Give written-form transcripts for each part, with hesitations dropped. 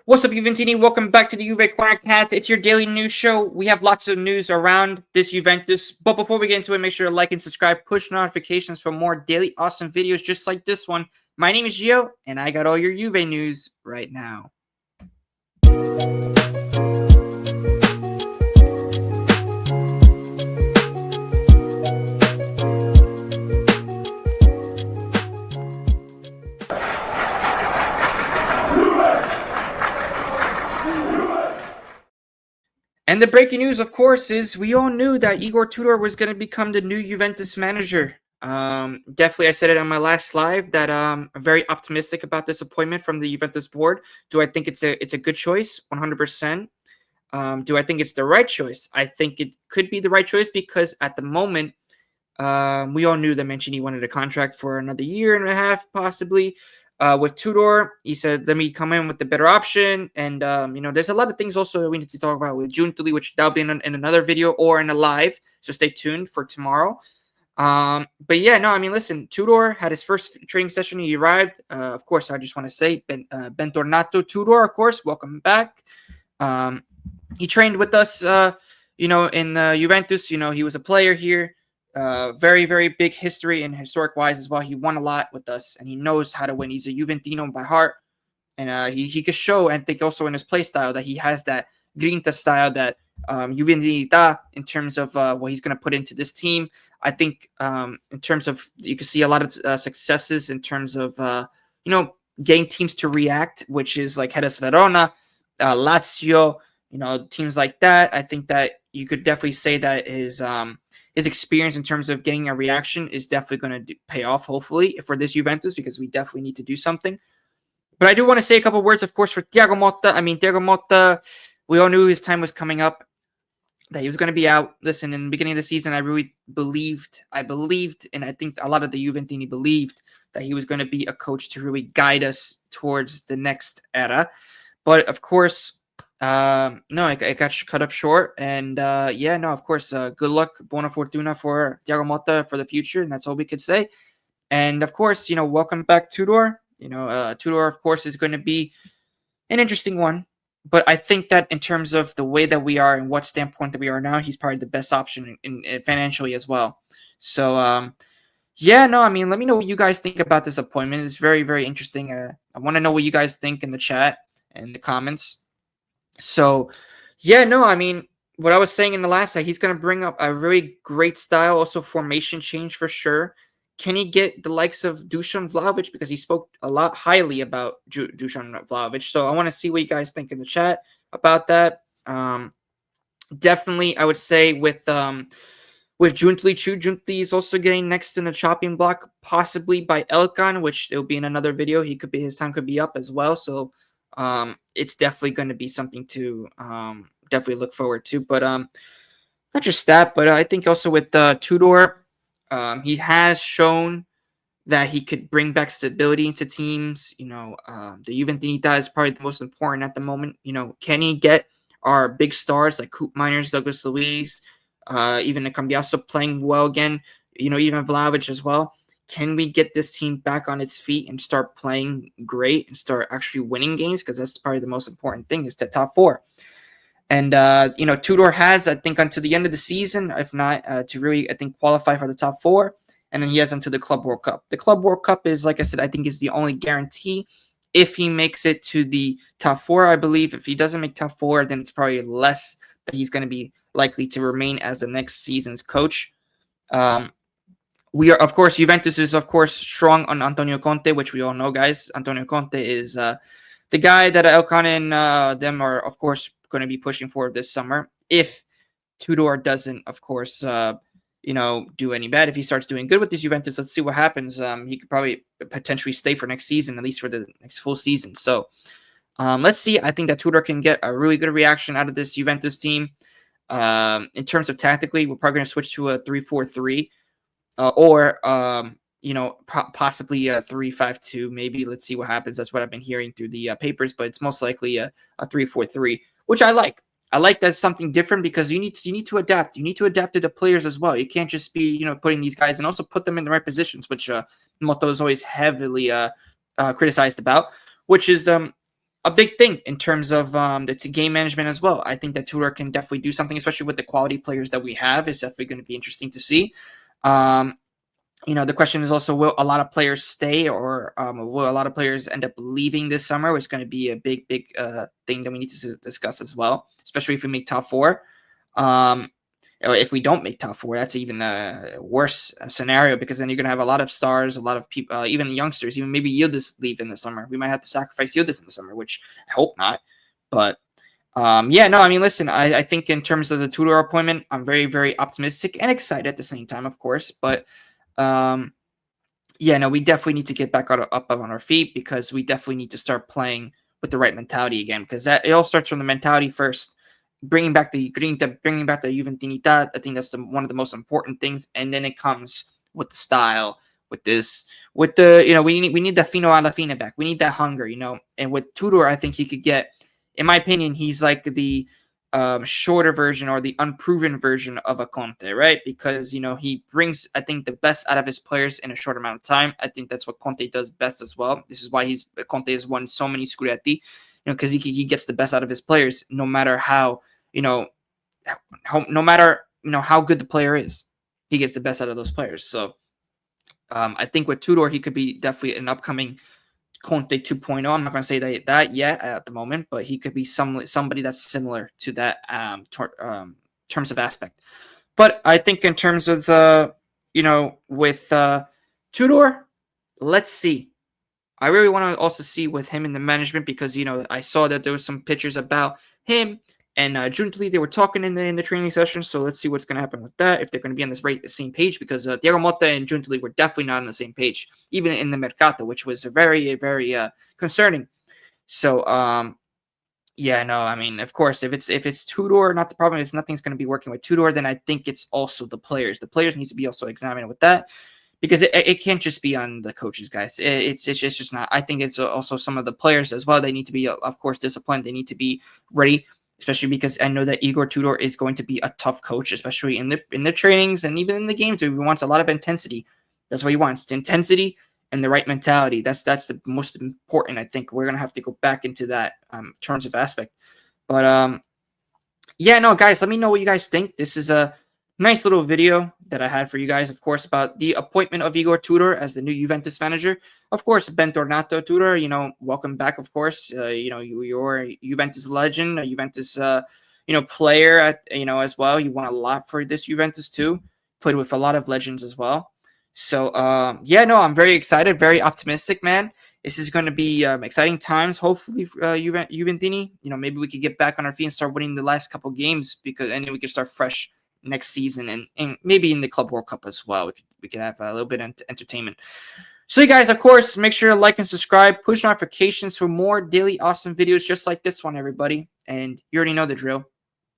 What's up, Juventini? Welcome back to the JuveCorner cast. It's your daily news show. We have lots of news around this Juventus. But before we get into it, make sure to like and subscribe, push notifications for more daily awesome videos just like this one. My name is Gio, and I got all your Juve news right now. And the breaking news, of course, is we all knew that Igor Tudor was going to become the new Juventus manager. Definitely, I said it on my last live that I'm very optimistic about this appointment from the Juventus board. Do I think it's a good choice? 100%. Do I think it's the right choice? I think it could be the right choice because at the moment, we all knew that Mancini wanted a contract for another year and a half, possibly. With Tudor, he said, let me come in with the better option. And, there's a lot of things also that we need to talk about with Juventini, which that'll be in another video or in a live. So stay tuned for tomorrow. But yeah, no, I mean, listen, Tudor had his first training session. He arrived. Of course, I just want to say, Bentornato Tudor, of course, welcome back. He trained with us, in Juventus. He was a player here. Very, very big history and historic-wise as well. He won a lot with us, and he knows how to win. He's a Juventino by heart, and he could show, and I think also in his play style, that he has that grinta style, that Juventinità in terms of what he's going to put into this team. I think in terms of, you can see a lot of successes in terms of, getting teams to react, which is like Hellas Verona, Lazio, teams like that. I think that you could definitely say that his experience in terms of getting a reaction is definitely going to pay off, hopefully, for this Juventus, because we definitely need to do something. But I do want to say a couple words, of course, for Thiago Motta. I mean, Thiago Motta, we all knew his time was coming up, that he was going to be out. Listen, in the beginning of the season, I really believed, and I think a lot of the Juventini believed that he was going to be a coach to really guide us towards the next era. But, of course, no, I got cut up short, and of course, good luck, buona fortuna for Thiago Motta for the future, and that's all we could say. And of course, welcome back, Tudor. Tudor, of course, is going to be an interesting one, but I think that in terms of the way that we are and what standpoint that we are now, he's probably the best option in financially as well. So, let me know what you guys think about this appointment. It's very, very interesting. I want to know what you guys think in the chat and the comments. So, what I was saying in the last side, he's going to bring up a very great style, also formation change for sure. Can he get the likes of Dusan Vlahovic? Because he spoke a lot highly about Dusan Vlahovic. So I want to see what you guys think in the chat about that. Definitely, I would say with Juntli is also getting next in the chopping block, possibly by Elkan, which it'll be in another video. His time could be up as well. So it's definitely going to be something to definitely look forward to. But not just that, but I think also with Tudor, he has shown that he could bring back stability into teams. The Juventinità is probably the most important at the moment. Can he get our big stars like Coop Miners, Douglas Luiz, even the Cambiasso playing well again, even Vlahovic as well? Can we get this team back on its feet and start playing great and start actually winning games? Because that's probably the most important thing, is the top four. And, Tudor has, I think, until the end of the season, if not, to really, I think, qualify for the top four. And then he has until the Club World Cup. The Club World Cup is, like I said, I think is the only guarantee. If he makes it to the top four, I believe. If he doesn't make top four, then it's probably less that he's going to be likely to remain as the next season's coach. We are, of course, Juventus is, of course, strong on Antonio Conte, which we all know, guys. Antonio Conte is the guy that Elkan and them are, of course, going to be pushing for this summer. If Tudor doesn't, of course, do any bad. If he starts doing good with this Juventus, let's see what happens. He could probably potentially stay for next season, at least for the next full season. So let's see. I think that Tudor can get a really good reaction out of this Juventus team. In terms of tactically, we're probably going to switch to a 3-4-3. Or possibly a 3-5-2, maybe. Let's see what happens. That's what I've been hearing through the papers, but it's most likely a 3-4-3, which I like. I like that's something different, because you need to adapt. You need to adapt to the players as well. You can't just be putting these guys and also put them in the right positions, which Moto is always heavily criticized about, which is a big thing in terms of the game management as well. I think that Tudor can definitely do something, especially with the quality players that we have. It's definitely going to be interesting to see. The question is also, will a lot of players stay, or will a lot of players end up leaving this summer? It's going to be a big thing that we need to discuss as well, especially if we make top four. If we don't make top four, that's even a worse scenario, because then you're going to have a lot of stars, a lot of people, even youngsters, even maybe Yildiz leave in the summer. We might have to sacrifice Yildiz in the summer, which I hope not. But listen, I think in terms of the Tudor appointment, I'm very, very optimistic and excited at the same time, of course. But we definitely need to get back up on our feet, because we definitely need to start playing with the right mentality again, because that it all starts from the mentality first. Bringing back the Juventinità, I think that's one of the most important things, and then it comes with the style, with the we need that fino alla fine back. We need that hunger, and with Tudor, I think he could get, in my opinion, he's like the shorter version, or the unproven version of a Conte, right? Because he brings, I think, the best out of his players in a short amount of time. I think that's what Conte does best as well. This is why Conte has won so many Scudetti, because he gets the best out of his players, no matter how how good the player is. He gets the best out of those players. So I think with Tudor, he could be definitely an upcoming Conte 2.0. I'm not going to say that yet at the moment, but he could be somebody that's similar to that terms of aspect. But I think in terms of with Tudor, let's see. I really want to also see with him in the management, because I saw that there was some pictures about him and Giuntoli. They were talking in the training session, so let's see what's going to happen with that, if they're going to be on the same page, because Diego Motta and Giuntoli were definitely not on the same page, even in the Mercato, which was very, very concerning. So of course, if it's Tudor, not the problem. If nothing's going to be working with Tudor, then I think it's also the players. The players need to be also examined with that, because it can't just be on the coaches, guys. It's just not. I think it's also some of the players as well. They need to be, of course, disciplined. They need to be ready, especially because I know that Igor Tudor is going to be a tough coach, especially in the trainings and even in the games. He wants a lot of intensity. That's what he wants: intensity and the right mentality. That's the most important. I think we're gonna have to go back into that terms of aspect. But guys, let me know what you guys think. This is a nice little video that I had for you guys, of course, about the appointment of Igor Tudor as the new Juventus manager. Of course, Bentornato Tudor, welcome back, of course. You're a Juventus legend, a Juventus, player, as well. You won a lot for this Juventus too. Played with a lot of legends as well. So, I'm very excited, very optimistic, man. This is going to be exciting times. Hopefully, Juventini, maybe we could get back on our feet and start winning the last couple games, and then we can start fresh next season, and maybe in the Club World Cup as well. We could have a little bit of entertainment. So you guys, of course, make sure to like and subscribe, push notifications for more daily awesome videos just like this one, everybody. And you already know the drill.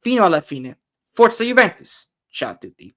Fino alla fine. Forza Juventus. Ciao a tutti.